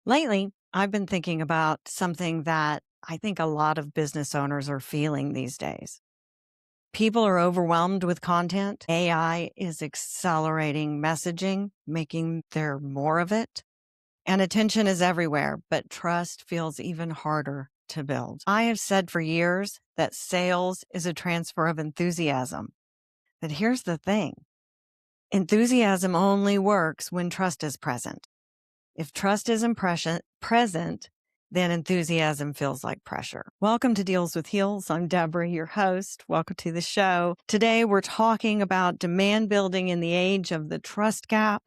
Lately, I've been thinking about something that I think a lot of business owners are feeling these days. People are overwhelmed with content. AI is accelerating messaging, making there more of it. And attention is everywhere, but trust feels even harder to build. I have said for years that sales is a transfer of enthusiasm. But here's the thing. Enthusiasm only works when trust is present. If trust isn't present, then enthusiasm feels like pressure. Welcome to Deals with Heels. I'm Debra, your host. Welcome to the show. Today, we're talking about demand building in the age of the trust gap,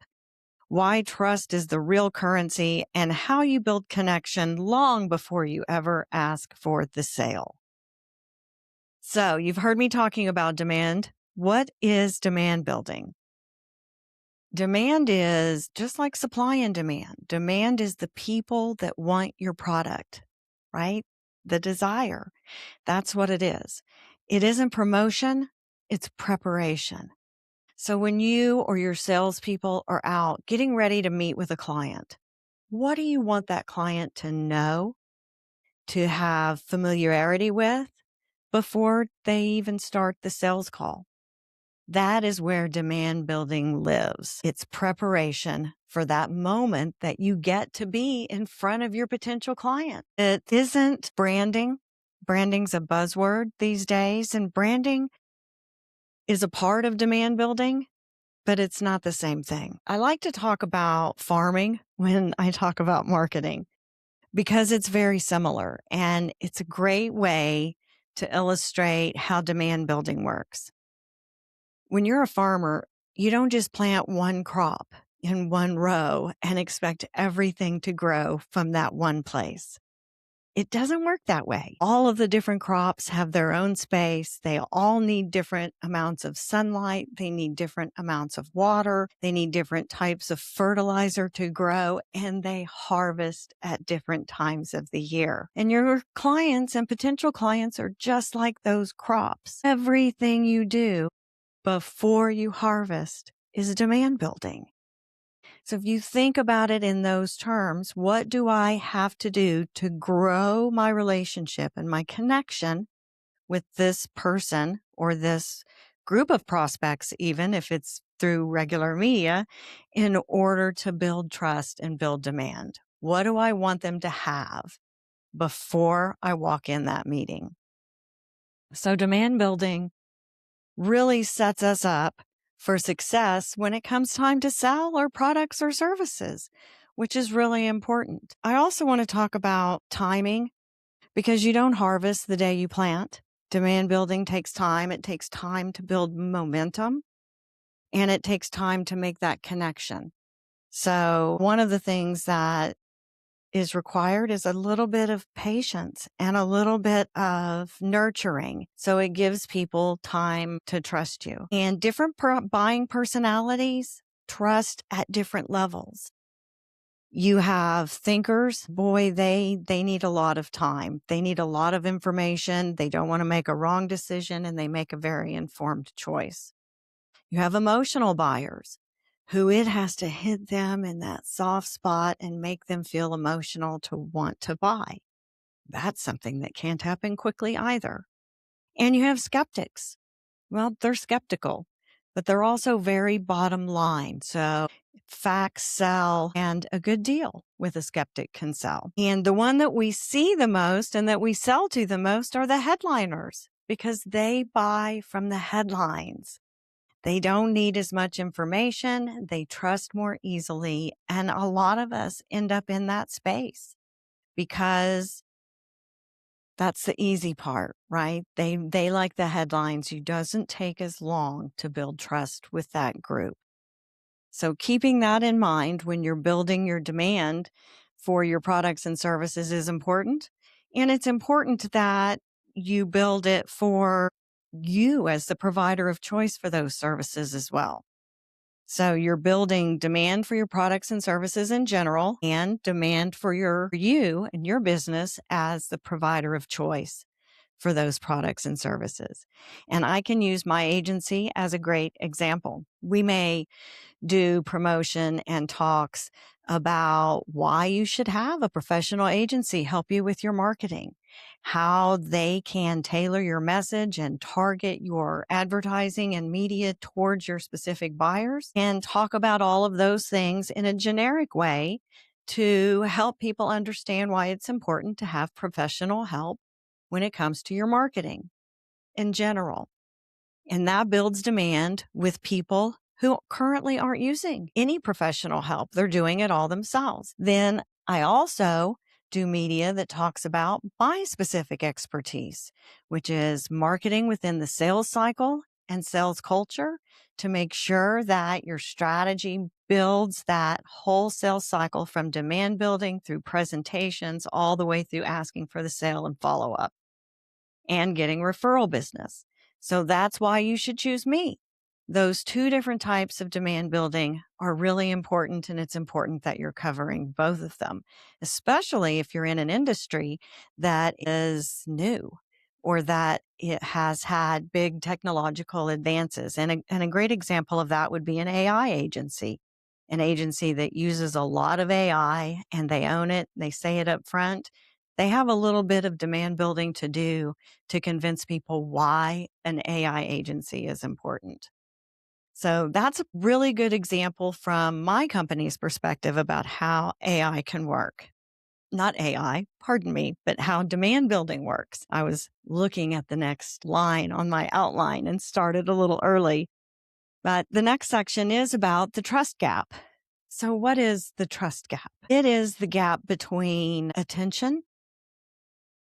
why trust is the real currency, and how you build connection long before you ever ask for the sale. So you've heard me talking about demand. What is demand building? Demand is just like supply and demand. Demand is the people that want your product, right? The desire. That's what it is. It isn't promotion. It's preparation. So when you or your salespeople are out getting ready to meet with a client, what do you want that client to know, to have familiarity with before they even start the sales call? That is where demand building lives. It's preparation for that moment that you get to be in front of your potential client. It isn't branding. Branding's a buzzword these days, and branding is a part of demand building, but it's not the same thing. I like to talk about farming when I talk about marketing because it's very similar, and it's a great way to illustrate how demand building works. When you're a farmer, you don't just plant one crop in one row and expect everything to grow from that one place. It doesn't work that way. All of the different crops have their own space. They all need different amounts of sunlight. They need different amounts of water. They need different types of fertilizer to grow, and they harvest at different times of the year. And your clients and potential clients are just like those crops. Everything you do before you harvest is demand building. So if you think about it in those terms, what do I have to do to grow my relationship and my connection with this person or this group of prospects, even if it's through regular media, in order to build trust and build demand? What do I want them to have before I walk in that meeting? So demand building really sets us up for success when it comes time to sell our products or services, which is really important. I also want to talk about timing because you don't harvest the day you plant. Demand building takes time. It takes time to build momentum, and it takes time to make that connection. So one of the things that is required is a little bit of patience and a little bit of nurturing. So it gives people time to trust you. And different buying personalities trust at different levels. You have thinkers, boy, they need a lot of time. They need a lot of information. They don't want to make a wrong decision, and they make a very informed choice. You have emotional buyers who it has to hit them in that soft spot and make them feel emotional to want to buy. That's something that can't happen quickly either. And you have skeptics. Well, they're skeptical, but they're also very bottom line. So facts sell, and a good deal with a skeptic can sell. And the one that we see the most and that we sell to the most are the headliners because they buy from the headlines. They don't need as much information. They trust more easily. And a lot of us end up in that space because that's the easy part, right? They like the headlines. It doesn't take as long to build trust with that group. So keeping that in mind when you're building your demand for your products and services is important. And it's important that you build it for you as the provider of choice for those services as well. So you're building demand for your products and services in general and demand for you and your business as the provider of choice for those products and services. And I can use my agency as a great example. We may do promotion and talks about why you should have a professional agency help you with your marketing, how they can tailor your message and target your advertising and media towards your specific buyers, and talk about all of those things in a generic way to help people understand why it's important to have professional help when it comes to your marketing in general. And that builds demand with people who currently aren't using any professional help. They're doing it all themselves. Then I also do media that talks about my specific expertise, which is marketing within the sales cycle and sales culture to make sure that your strategy builds that whole sales cycle from demand building through presentations all the way through asking for the sale and follow up and getting referral business. So that's why you should choose me. Those two different types of demand building are really important, and it's important that you're covering both of them, especially if you're in an industry that is new or that it has had big technological advances. And a great example of that would be an AI agency, an agency that uses a lot of AI and they own it. They say it up front. They have a little bit of demand building to do to convince people why an AI agency is important. So that's a really good example from my company's perspective about how AI can work. Not AI, pardon me, but how demand building works. I was looking at the next line on my outline and started a little early. But the next section is about the trust gap. So what is the trust gap? It is the gap between attention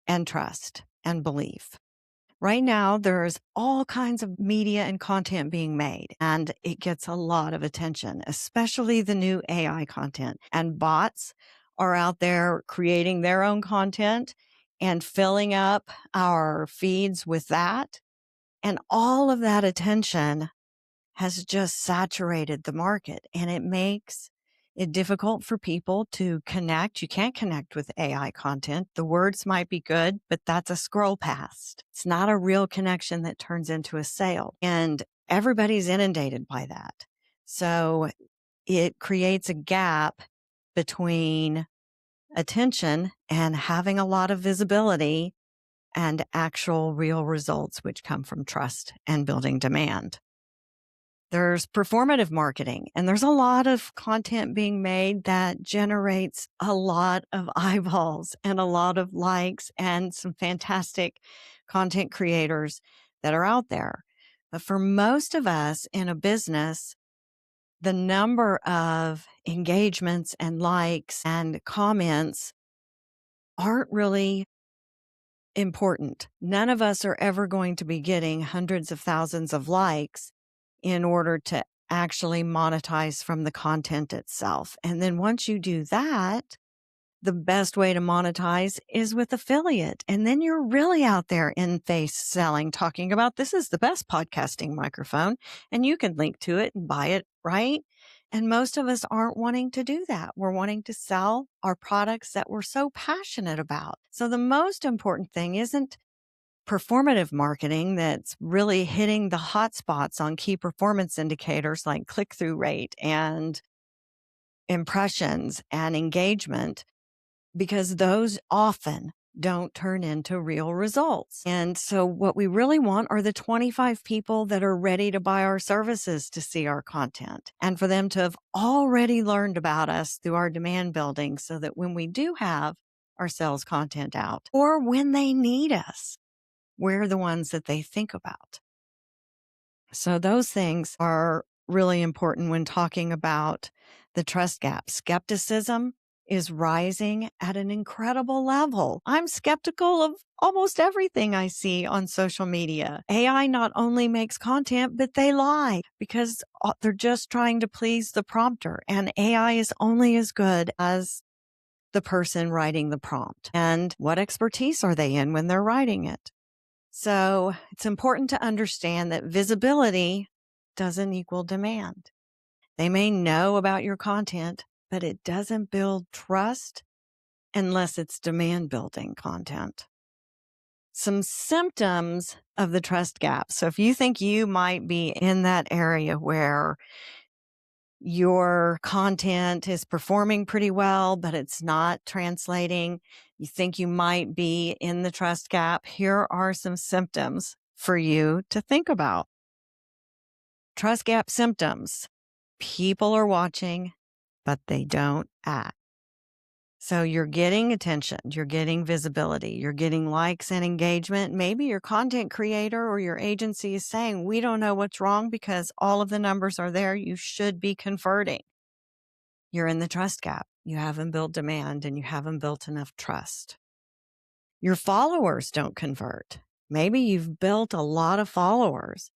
and trust and belief. Right now, there's all kinds of media and content being made, and it gets a lot of attention, especially the new AI content. And bots are out there creating their own content and filling up our feeds with that. And all of that attention has just saturated the market, and it makes it difficult for people to connect. You can't connect with AI content. The words might be good, but that's a scroll past. It's not a real connection that turns into a sale. And everybody's inundated by that. So it creates a gap between attention and having a lot of visibility and actual real results, which come from trust and building demand. There's performative marketing, and there's a lot of content being made that generates a lot of eyeballs and a lot of likes and some fantastic content creators that are out there. But for most of us in a business, the number of engagements and likes and comments aren't really important. None of us are ever going to be getting hundreds of thousands of likes in order to actually monetize from the content itself. And then once you do that, the best way to monetize is with affiliate. And then you're really out there in face selling, talking about this is the best podcasting microphone and you can link to it and buy it, right? And most of us aren't wanting to do that. We're wanting to sell our products that we're so passionate about. So the most important thing isn't performative marketing that's really hitting the hot spots on key performance indicators like click-through rate and impressions and engagement, because those often don't turn into real results. And so what we really want are the 25 people that are ready to buy our services to see our content and for them to have already learned about us through our demand building so that when we do have our sales content out or when they need us, we're the ones that they think about. So those things are really important when talking about the trust gap. Skepticism is rising at an incredible level. I'm skeptical of almost everything I see on social media. AI not only makes content, but they lie because they're just trying to please the prompter. And AI is only as good as the person writing the prompt. And what expertise are they in when they're writing it? So it's important to understand that visibility doesn't equal demand. They may know about your content, but it doesn't build trust unless it's demand building content. Some symptoms of the trust gap. So if you think you might be in that area where Your content is performing pretty well, but it's not translating. You think you might be in the trust gap. Here are some symptoms for you to think about. Trust gap symptoms. People are watching, but they don't act. So you're getting attention, you're getting visibility, you're getting likes and engagement. Maybe your content creator or your agency is saying, we don't know what's wrong because all of the numbers are there. You should be converting. You're in the trust gap. You haven't built demand and you haven't built enough trust. Your followers don't convert. Maybe you've built a lot of followers,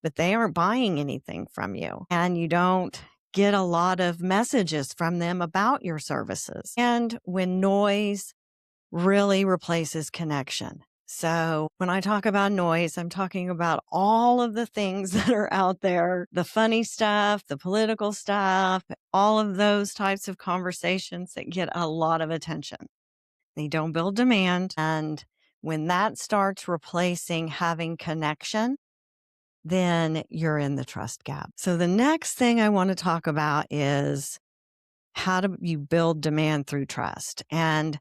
but they aren't buying anything from you, and you don't get a lot of messages from them about your services. And when noise really replaces connection. So when I talk about noise, I'm talking about all of the things that are out there, the funny stuff, the political stuff, all of those types of conversations that get a lot of attention. They don't build demand. And when that starts replacing having connection, then you're in the trust gap. So the next thing I want to talk about is how do you build demand through trust? And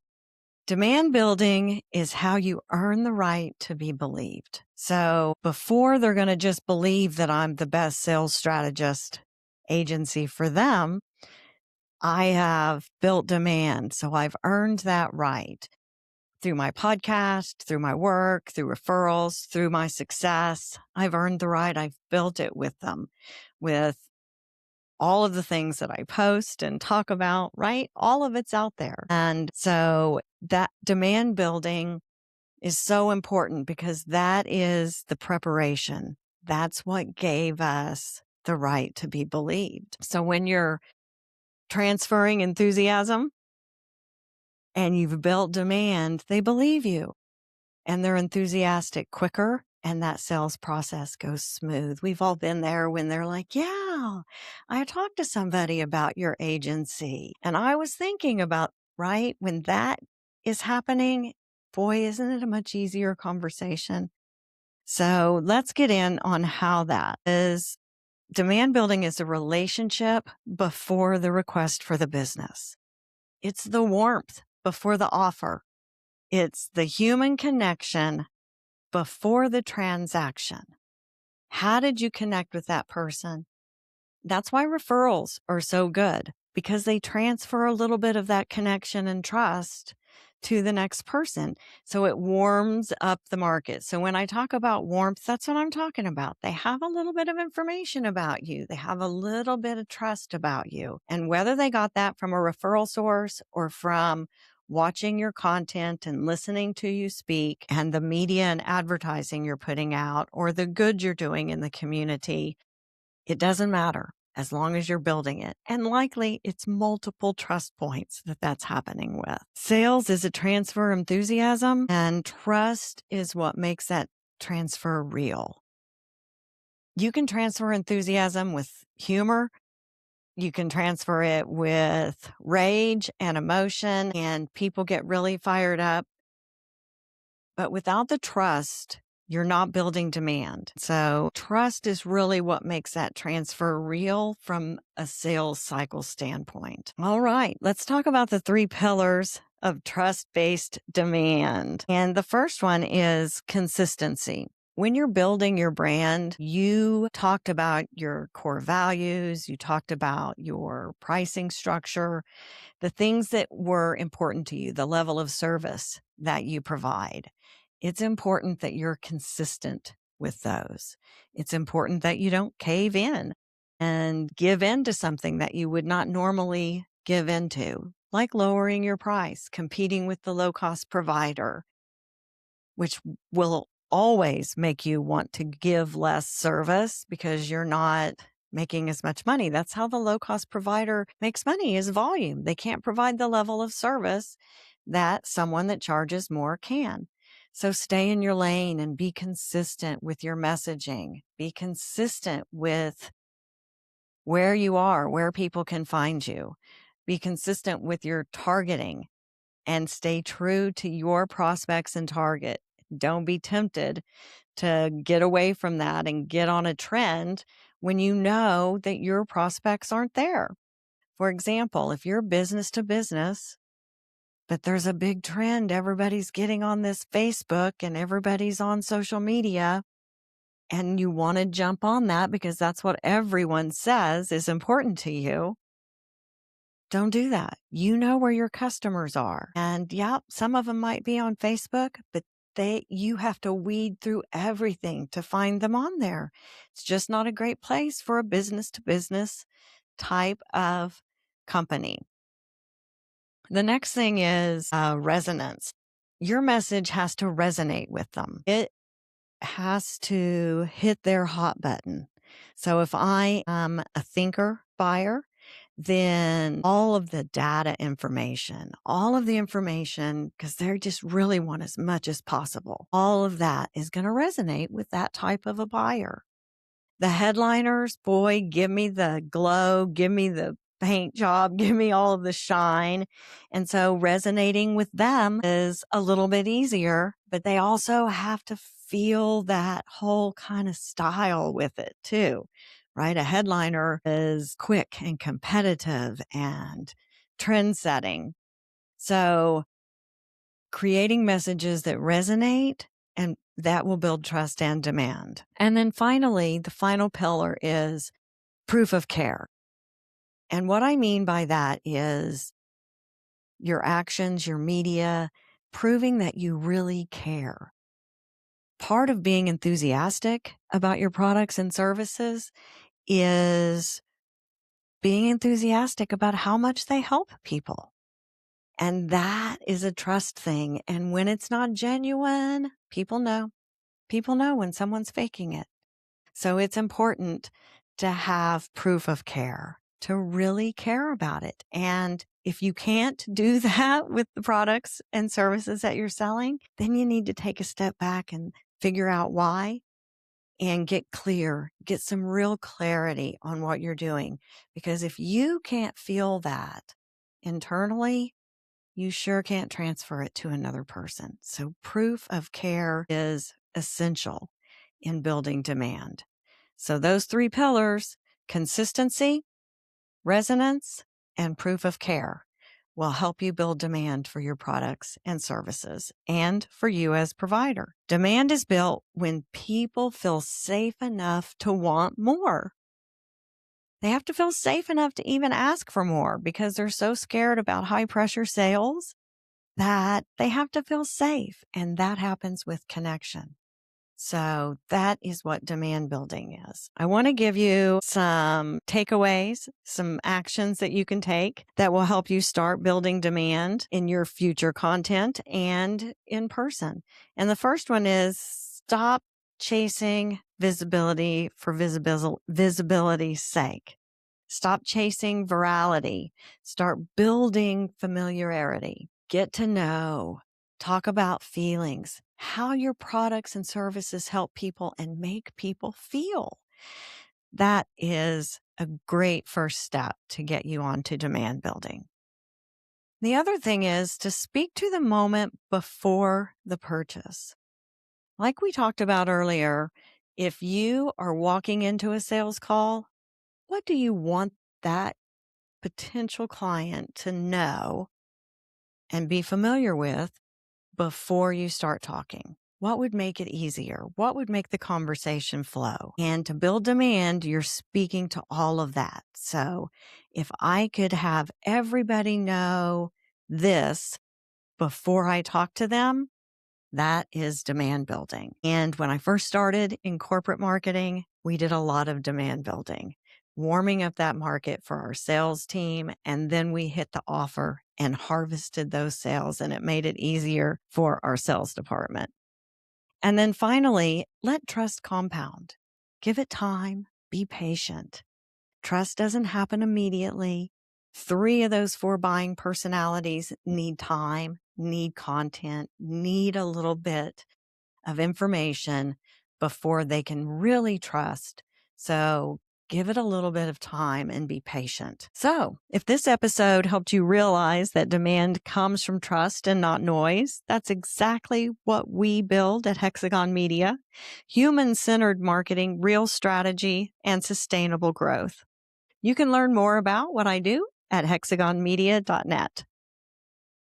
demand building is how you earn the right to be believed. So before they're going to just believe that I'm the best sales strategist agency for them, I have built demand. So I've earned that right through my podcast, through my work, through referrals, through my success. I've earned the right. I've built it with them, with all of the things that I post and talk about, right? All of it's out there. And so that demand building is so important because that is the preparation. That's what gave us the right to be believed. So when you're transferring enthusiasm and you've built demand, they believe you and they're enthusiastic quicker, and that sales process goes smooth. We've all been there when they're like, yeah, I talked to somebody about your agency and I was thinking about, right? When that is happening, boy, isn't it a much easier conversation? So let's get in on how that is. Demand building is a relationship before the request for the business. It's the warmth before the offer. It's the human connection before the transaction. How did you connect with that person? That's why referrals are so good, because they transfer a little bit of that connection and trust to the next person. So it warms up the market. So when I talk about warmth, that's what I'm talking about. They have a little bit of information about you. They have a little bit of trust about you. And whether they got that from a referral source or from watching your content and listening to you speak and the media and advertising you're putting out or the good you're doing in the community, it doesn't matter as long as you're building it. And likely it's multiple trust points that that's happening with. Sales is a transfer enthusiasm, and trust is what makes that transfer real. You can transfer enthusiasm with humor. You can transfer it with rage and emotion, and people get really fired up. But without the trust, you're not building demand. So trust is really what makes that transfer real from a sales cycle standpoint. All right, let's talk about the 3 pillars of trust-based demand. And the first one is consistency. When you're building your brand, you talked about your core values, you talked about your pricing structure, the things that were important to you, the level of service that you provide. It's important that you're consistent with those. It's important that you don't cave in and give in to something that you would not normally give into, like lowering your price, competing with the low-cost provider, which will always make you want to give less service because you're not making as much money. That's how the low-cost provider makes money, is volume. They can't provide the level of service that someone that charges more can. So stay in your lane and be consistent with your messaging. Be consistent with where you are, where people can find you. Be consistent with your targeting and stay true to your prospects and target. Don't be tempted to get away from that and get on a trend when you know that your prospects aren't there. For example, if you're business to business, but there's a big trend, everybody's getting on this Facebook and everybody's on social media, and you want to jump on that because that's what everyone says is important to you, don't do that. You know where your customers are. And yeah, some of them might be on Facebook, but you have to weed through everything to find them on there. It's just not a great place for a business to business type of company. The next thing is resonance. Your message has to resonate with them. It has to hit their hot button. So if I am a thinker buyer, then all of the data information, all of the information, because they just really want as much as possible, all of that is going to resonate with that type of a buyer. The headliners, boy, give me the glow, give me the paint job, give me all of the shine. And so resonating with them is a little bit easier, but they also have to feel that whole kind of style with it too, right? A headliner is quick and competitive and trend setting. So creating messages that resonate, and that will build trust and demand. And then finally, the final pillar is proof of care. And what I mean by that is your actions, your media, proving that you really care. Part of being enthusiastic about your products and services is being enthusiastic about how much they help people. And that is a trust thing. And when it's not genuine, people know. People know when someone's faking it. So it's important to have proof of care, to really care about it. And if you can't do that with the products and services that you're selling, then you need to take a step back and figure out why and get clear, get some real clarity on what you're doing. Because if you can't feel that internally, you sure can't transfer it to another person. So proof of care is essential in building demand. So those three pillars, consistency, resonance, and proof of care, will help you build demand for your products and services and for you as provider. Demand is built when people feel safe enough to want more. They have to feel safe enough to even ask for more because they're so scared about high pressure sales that they have to feel safe. And that happens with connection. So that is what demand building is. I want to give you some takeaways, some actions that you can take that will help you start building demand in your future content and in person. And the first one is stop chasing visibility for visibility's sake. Stop chasing virality. Start building familiarity. Get to know. Talk about feelings, how your products and services help people and make people feel. That is a great first step to get you onto demand building. The other thing is to speak to the moment before the purchase. Like we talked about earlier, if you are walking into a sales call, what do you want that potential client to know and be familiar with before you start talking? What would make it easier? What would make the conversation flow? And to build demand, you're speaking to all of that. So if I could have everybody know this before I talk to them, that is demand building. And when I first started in corporate marketing, we did a lot of demand building, warming up that market for our sales team. And then we hit the offer and harvested those sales, and it made it easier for our sales department. And then finally, let trust compound. Give it time. Be patient. Trust doesn't happen immediately. 3 of those 4 buying personalities need time, need content, need a little bit of information before they can really trust. So Give it a little bit of time and be patient. So, if this episode helped you realize that demand comes from trust and not noise, that's exactly what we build at Hexagon Media: human-centered marketing, real strategy, and sustainable growth. You can learn more about what I do at hexagonmedia.net.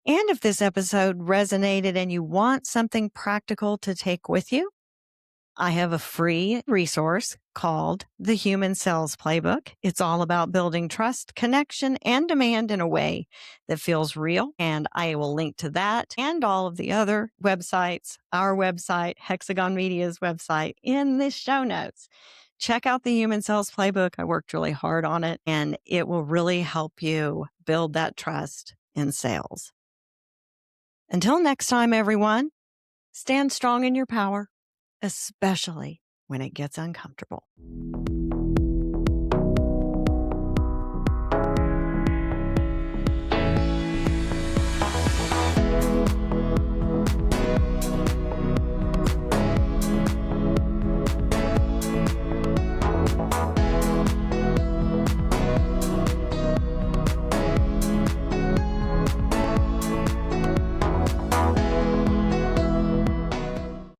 And if this episode resonated and you want something practical to take with you, I have a free resource called The Human Sales Playbook. It's all about building trust, connection, and demand in a way that feels real. And I will link to that and all of the other websites, our website, Hexagon Media's website, in the show notes. Check out the Human Sales Playbook. I worked really hard on it, and it will really help you build that trust in sales. Until next time, everyone, stand strong in your power, especially when it gets uncomfortable.